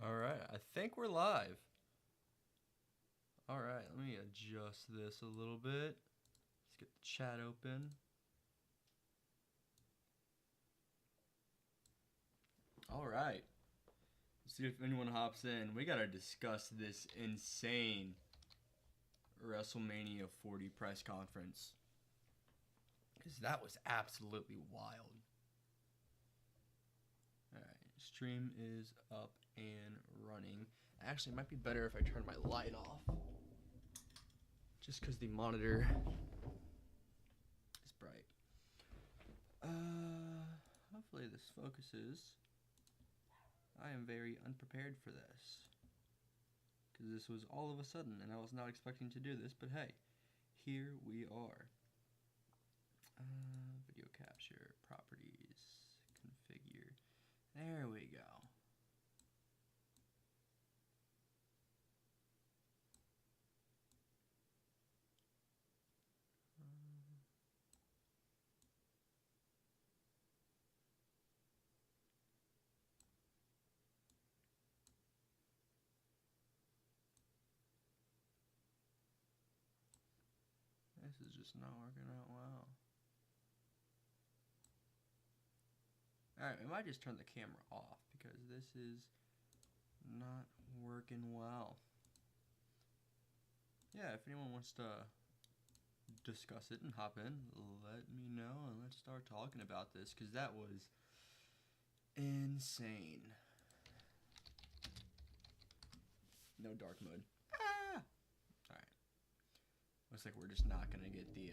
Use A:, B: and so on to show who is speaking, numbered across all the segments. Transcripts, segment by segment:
A: Alright, I think we're live. Alright, let me adjust this a little bit. Let's get the chat open. Alright. See if anyone hops in. We gotta discuss this insane Wrestlemania 40 press conference. Because that was absolutely wild. Alright, stream is up and running. Actually, it might be better if I turn my light off. Just because the monitor is bright. Hopefully this focuses. I am very unprepared for this. Because this was all of a sudden, and I was not expecting to do this, but hey, here we are. Video capture, properties, configure. There we go. This is just not working out well. Alright, I might just turn the camera off because this is not working well. Yeah, if anyone wants to discuss it and hop in, let me know and let's start talking about this because that was insane. No dark mode. Ah! Alright. Looks like we're just not gonna get the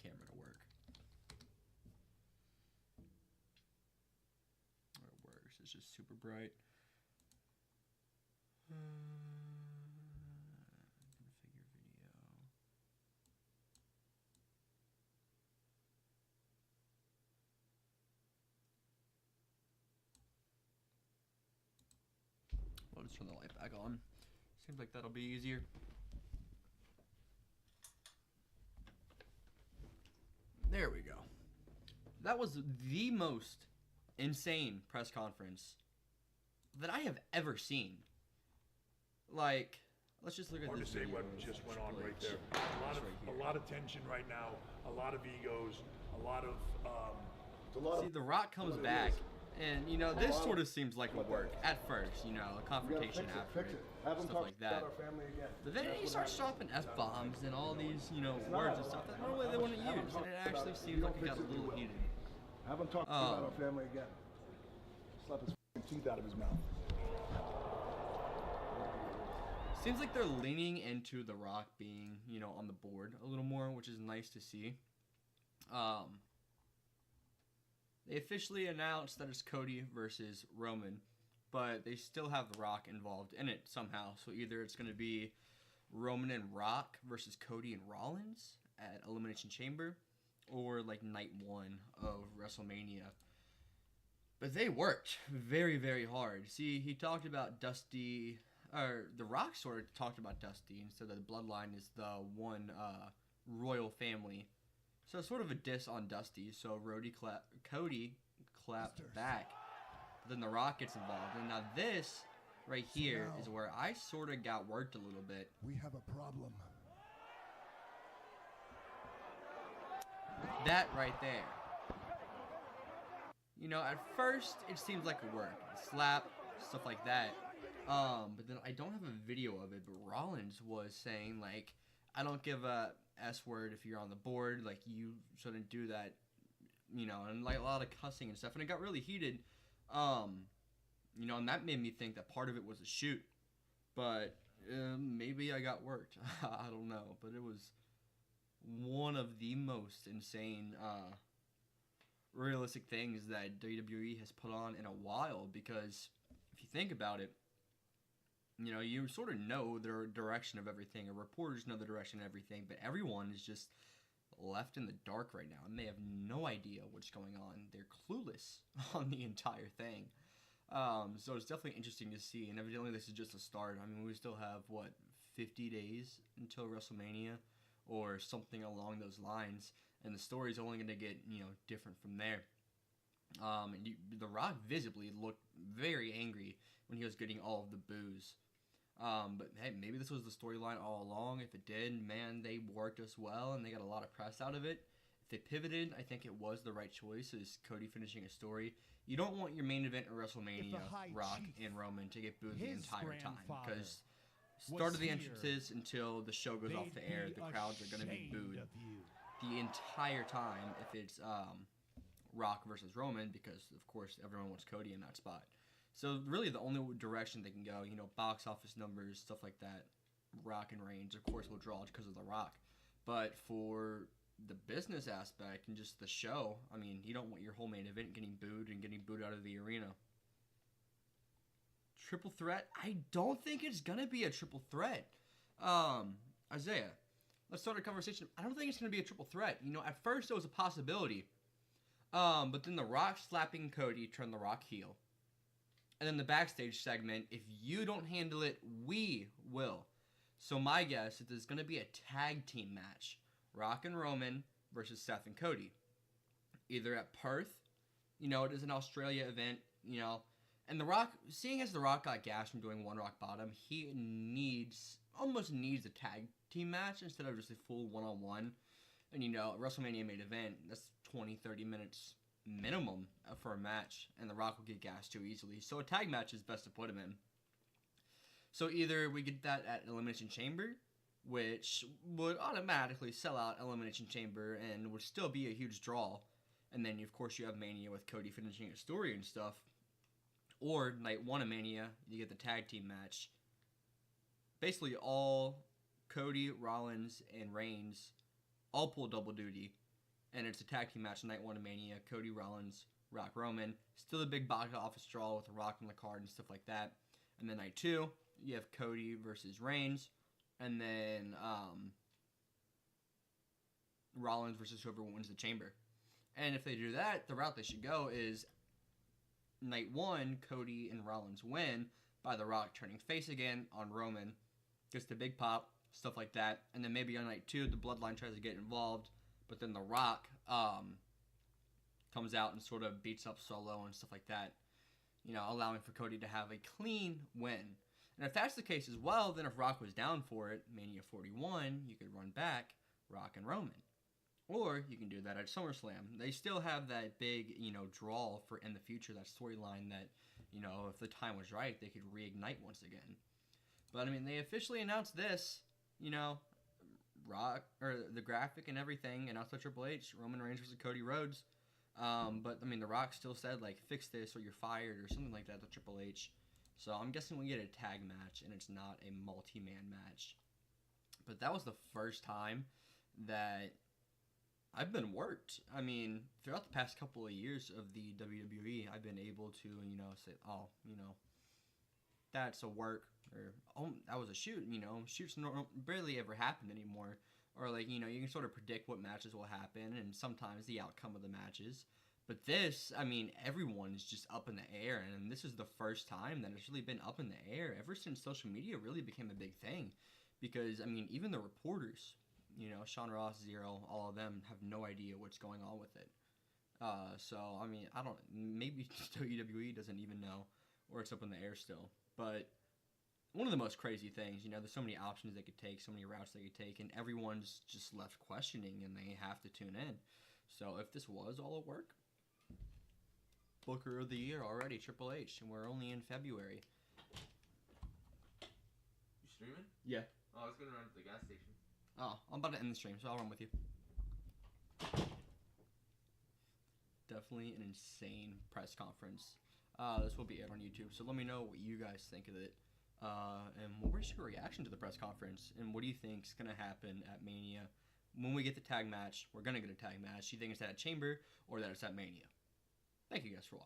A: camera to work. Or it works. It's just super bright. Configure video. I'll just turn the light back on. Seems like that'll be easier. There we go. That was the most insane press conference that I have ever seen. Like, let's just look at this video.
B: Hard to say what just went on right there. A lot of tension right now. A lot of egos. A lot of.
A: See, The Rock comes back, and you know this sort of seems like a work at first. You know, a confrontation after it, stuff like that. But then he starts dropping F-bombs and all these, you know, words and stuff that normally they wouldn't use, and it actually seems like it got a little heated.
B: Have him talk about our family again. Slap his teeth out of his mouth.
A: Seems like they're leaning into The Rock being, you know, on the board a little more, which is nice to see. They officially announced that it's Cody versus Roman, but they still have The Rock involved in it somehow. So either it's going to be Roman and Rock versus Cody and Rollins at Elimination Chamber, or like night one of WrestleMania. But they worked very, very hard. See, he talked about Dusty, or The Rock sort of talked about Dusty, and said that the Bloodline is the one royal family. So sort of a diss on Dusty. So Cody clapped back. But then The Rock gets involved. And now this right here is where I sort of got worked a little bit.
C: We have a problem.
A: That right there. You know, at first it seems like a work. Slap, stuff like that. But then I don't have a video of it, but Rollins was saying, like, I don't give a S word if you're on the board, like, you shouldn't do that, you know, and like a lot of cussing and stuff, and it got really heated, you know, and that made me think that part of it was a shoot, but maybe I got worked. I don't know, but it was one of the most insane realistic things that WWE has put on in a while, because if you think about it, you know, you sort of know the direction of everything, or reporters know the direction of everything, but everyone is just left in the dark right now, and they have no idea what's going on. They're clueless on the entire thing. So it's definitely interesting to see, and evidently this is just a start. I mean, we still have, 50 days until WrestleMania, or something along those lines, and the story's only going to get, you know, different from there. And The Rock visibly looked very angry when he was getting all of the boos. But hey, maybe this was the storyline all along. If it did, man, they worked us well and they got a lot of press out of it. If they pivoted, I think it was the right choice, is Cody finishing a story. You don't want your main event at WrestleMania, Rock and Roman, to get booed the entire time, because start of the entrances until the show goes off the air, the crowds are going to be booed the entire time if it's Rock versus Roman, because of course everyone wants Cody in that spot. So really the only direction they can go, box office numbers, stuff like that, Rock and Reigns, of course, will draw because of The Rock. But for the business aspect and just the show, I mean, you don't want your whole main event getting booed and getting booed out of the arena. Triple threat? I don't think it's going to be a triple threat. Isaiah, let's start a conversation. I don't think it's going to be a triple threat. At first it was a possibility. But then The Rock slapping Cody turned The Rock heel. And then the backstage segment, if you don't handle it, we will. So my guess is there's going to be a tag team match. Rock and Roman versus Seth and Cody. Either at Perth, it is an Australia event, and The Rock, seeing as The Rock got gashed from doing One Rock Bottom, he almost needs a tag team match instead of just a full one-on-one. And WrestleMania main event, that's 20-30 minutes minimum for a match, and The Rock will get gassed too easily. So a tag match is best to put him in. So either we get that at Elimination Chamber, which would automatically sell out Elimination Chamber and would still be a huge draw. And then, of course, you have Mania with Cody finishing a story and stuff. Or night 1 of Mania, you get the tag team match. Basically, all Cody, Rollins, and Reigns all pull double duty. And it's a tag team match night 1 of Mania. Cody, Rollins, Rock, Roman. Still a big box office draw with The Rock on the card and stuff like that. And then night 2, you have Cody versus Reigns. And then Rollins versus whoever wins the chamber. And if they do that, the route they should go is night 1, Cody and Rollins win by The Rock turning face again on Roman. Gets the big pop, stuff like that. And then maybe on night 2, the Bloodline tries to get involved. But then The Rock comes out and sort of beats up Solo and stuff like that. Allowing for Cody to have a clean win. And if that's the case as well, then if Rock was down for it, Mania 41, you could run back Rock and Roman. Or you can do that at SummerSlam. They still have that big, draw for in the future, that storyline that, if the time was right, they could reignite once again. But, they officially announced this, Rock, or the graphic and everything, announced by Triple H, Roman Reigns versus Cody Rhodes. But, The Rock still said, fix this or you're fired or something like that to Triple H. So I'm guessing we get a tag match, and it's not a multi-man match. But that was the first time that I've been worked. Throughout the past couple of years of the WWE, I've been able to, say, that's a work, or, that was a shoot, shoots barely ever happen anymore. Or, you can sort of predict what matches will happen, and sometimes the outcome of the matches. But this, everyone's just up in the air, and this is the first time that it's really been up in the air ever since social media really became a big thing. Because, even the reporters, Sean Ross, Zero, all of them have no idea what's going on with it. I don't, maybe WWE doesn't even know, or it's up in the air still. But one of the most crazy things, there's so many options they could take, so many routes they could take, and everyone's just left questioning, and they have to tune in. So if this was all a work, Booker of the Year already, Triple H, and we're only in February.
C: You streaming?
A: Yeah.
C: Oh, I was gonna run to the gas station.
A: Oh, I'm about to end the stream, so I'll run with you. Definitely an insane press conference. This will be aired on YouTube, so let me know what you guys think of it. And what's your reaction to the press conference? And what do you think is going to happen at Mania? When we get the tag match, we're going to get a tag match. Do you think it's at Chamber or that it's at Mania? Thank you guys for watching.